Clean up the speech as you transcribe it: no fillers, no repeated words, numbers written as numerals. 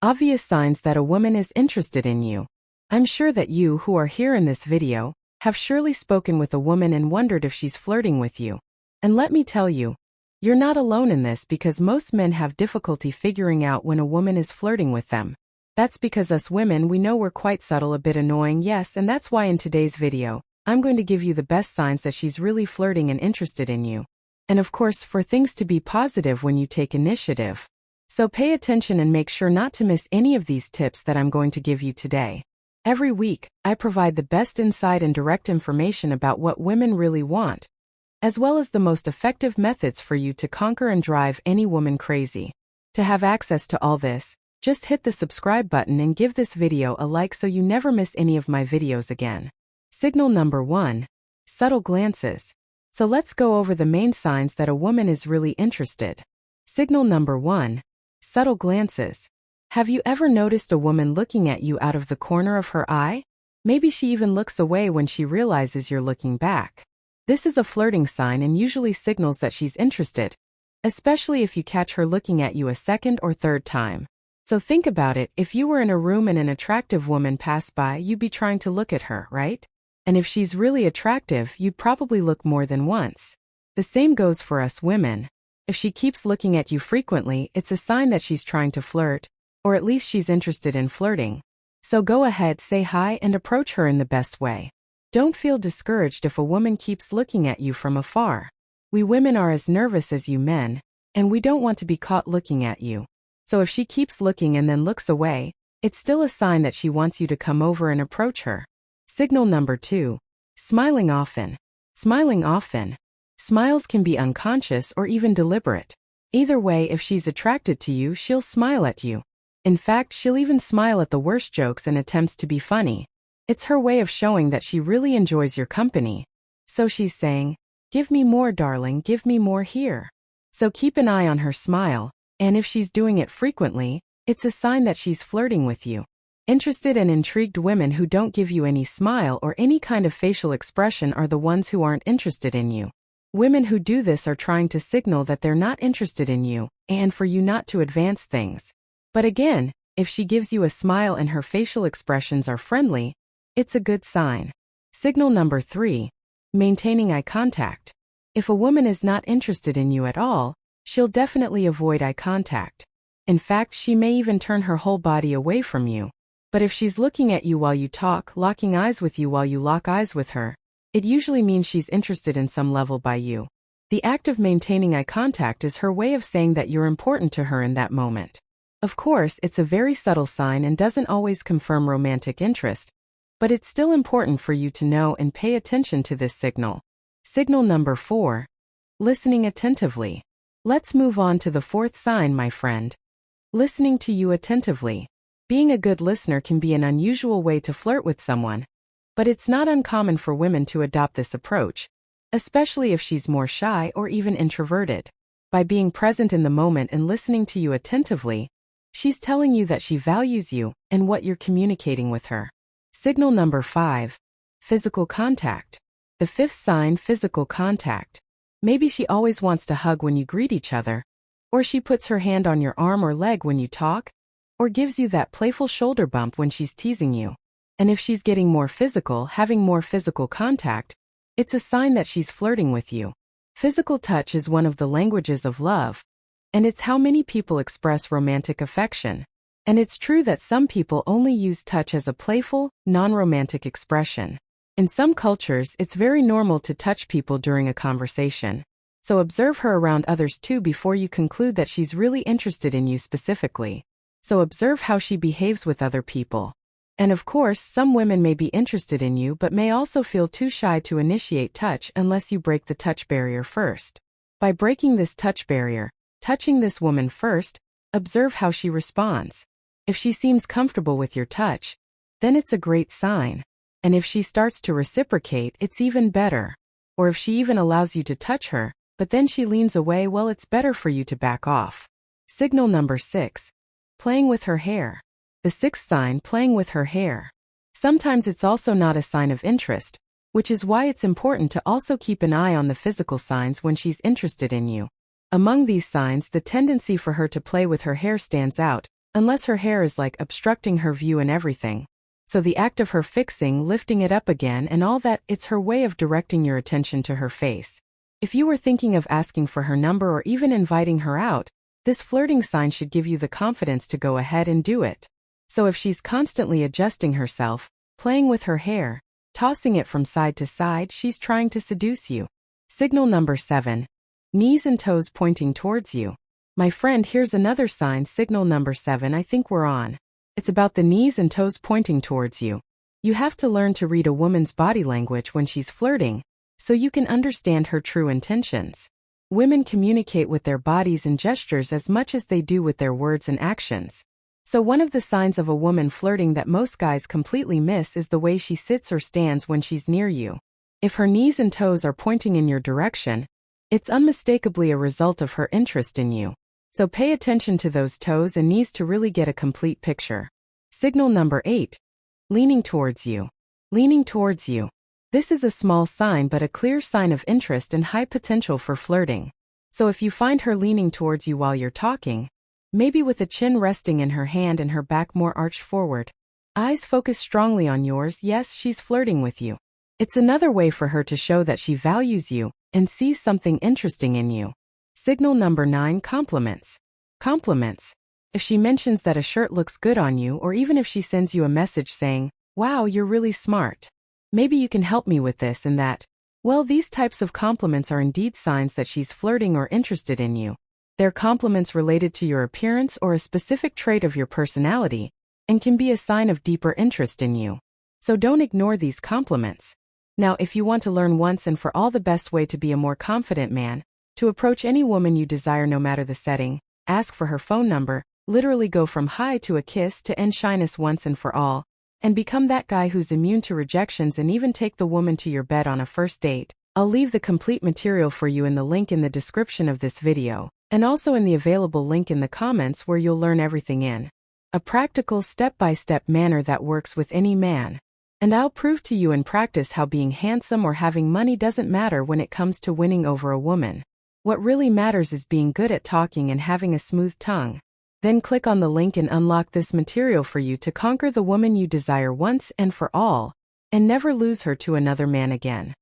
Obvious signs that a woman is interested in you. I'm sure that you who are here in this video have surely spoken with a woman and wondered if she's flirting with you. And let me tell you, you're not alone in this because most men have difficulty figuring out when a woman is flirting with them. That's because us women, we know we're quite subtle, a bit annoying, yes, and that's why in today's video, I'm going to give you the best signs that she's really flirting and interested in you. And of course, for things to be positive when you take initiative. So pay attention and make sure not to miss any of these tips that I'm going to give you today. Every week, I provide the best insight and direct information about what women really want, as well as the most effective methods for you to conquer and drive any woman crazy. To have access to all this, just hit the subscribe button and give this video a like so you never miss any of my videos again. Signal number 1. Subtle glances. So let's go over the main signs that a woman is really interested. Signal number 1. Subtle glances. Have you ever noticed a woman looking at you out of the corner of her eye? Maybe she even looks away when she realizes you're looking back. This is a flirting sign and usually signals that she's interested, especially if you catch her looking at you a second or third time. So think about it, if you were in a room and an attractive woman passed by, you'd be trying to look at her, right? And if she's really attractive, you'd probably look more than once. The same goes for us women. If she keeps looking at you frequently, it's a sign that she's trying to flirt, or at least she's interested in flirting. So go ahead, say hi and approach her in the best way. Don't feel discouraged if a woman keeps looking at you from afar. We women are as nervous as you men, and we don't want to be caught looking at you. So if she keeps looking and then looks away, it's still a sign that she wants you to come over and approach her. Signal number 2. Smiling often. Smiling often. Smiles can be unconscious or even deliberate. Either way, if she's attracted to you, she'll smile at you. In fact, she'll even smile at the worst jokes and attempts to be funny. It's her way of showing that she really enjoys your company. So she's saying, "Give me more, darling, give me more here." So keep an eye on her smile, and if she's doing it frequently, it's a sign that she's flirting with you. Interested and intrigued women who don't give you any smile or any kind of facial expression are the ones who aren't interested in you. Women who do this are trying to signal that they're not interested in you, and for you not to advance things. But again, if she gives you a smile and her facial expressions are friendly, it's a good sign. Signal number 3. Maintaining eye contact. If a woman is not interested in you at all, she'll definitely avoid eye contact. In fact, she may even turn her whole body away from you. But if she's looking at you while you talk, locking eyes with you while you lock eyes with her, it usually means she's interested in some level by you. The act of maintaining eye contact is her way of saying that you're important to her in that moment. Of course, it's a very subtle sign and doesn't always confirm romantic interest, but it's still important for you to know and pay attention to this signal. Signal number 4. Listening attentively. Let's move on to the 4th sign, my friend. Listening to you attentively. Being a good listener can be an unusual way to flirt with someone, but it's not uncommon for women to adopt this approach, especially if she's more shy or even introverted. By being present in the moment and listening to you attentively, she's telling you that she values you and what you're communicating with her. Signal number 5. Physical contact. The 5th sign, physical contact. Maybe she always wants to hug when you greet each other, or she puts her hand on your arm or leg when you talk, or gives you that playful shoulder bump when she's teasing you. And if she's getting more physical, having more physical contact, it's a sign that she's flirting with you. Physical touch is one of the languages of love, and it's how many people express romantic affection. And it's true that some people only use touch as a playful, non-romantic expression. In some cultures, it's very normal to touch people during a conversation. So observe her around others too before you conclude that she's really interested in you specifically. So observe how she behaves with other people. And of course, some women may be interested in you but may also feel too shy to initiate touch unless you break the touch barrier first. By breaking this touch barrier, touching this woman first, observe how she responds. If she seems comfortable with your touch, then it's a great sign. And if she starts to reciprocate, it's even better. Or if she even allows you to touch her, but then she leans away, well, it's better for you to back off. Signal number 6. Playing with her hair. The 6th sign, playing with her hair. Sometimes it's also not a sign of interest, which is why it's important to also keep an eye on the physical signs when she's interested in you. Among these signs, the tendency for her to play with her hair stands out, unless her hair is like obstructing her view and everything. So the act of her fixing, lifting it up again and all that, it's her way of directing your attention to her face. If you were thinking of asking for her number or even inviting her out, this flirting sign should give you the confidence to go ahead and do it. So if she's constantly adjusting herself, playing with her hair, tossing it from side to side, she's trying to seduce you. Signal number 7. Knees and toes pointing towards you. My friend, here's another sign, signal number 7, I think we're on. It's about the knees and toes pointing towards you. You have to learn to read a woman's body language when she's flirting, so you can understand her true intentions. Women communicate with their bodies and gestures as much as they do with their words and actions. So one of the signs of a woman flirting that most guys completely miss is the way she sits or stands when she's near you. If her knees and toes are pointing in your direction, it's unmistakably a result of her interest in you. So pay attention to those toes and knees to really get a complete picture. Signal number 8. Leaning towards you. Leaning towards you. This is a small sign but a clear sign of interest and high potential for flirting. So if you find her leaning towards you while you're talking, maybe with a chin resting in her hand and her back more arched forward, eyes focused strongly on yours, yes, she's flirting with you. It's another way for her to show that she values you and sees something interesting in you. Signal number 9. Compliments. Compliments. If she mentions that a shirt looks good on you, or even if she sends you a message saying, "Wow, you're really smart. Maybe you can help me with this and that." Well, these types of compliments are indeed signs that she's flirting or interested in you. They're compliments related to your appearance or a specific trait of your personality, and can be a sign of deeper interest in you. So don't ignore these compliments. Now, if you want to learn once and for all the best way to be a more confident man, to approach any woman you desire no matter the setting, ask for her phone number, literally go from hi to a kiss to end shyness once and for all, and become that guy who's immune to rejections and even take the woman to your bed on a first date, I'll leave the complete material for you in the link in the description of this video, and also in the available link in the comments where you'll learn everything in a practical step-by-step manner that works with any man. And I'll prove to you in practice how being handsome or having money doesn't matter when it comes to winning over a woman. What really matters is being good at talking and having a smooth tongue. Then click on the link and unlock this material for you to conquer the woman you desire once and for all, and never lose her to another man again.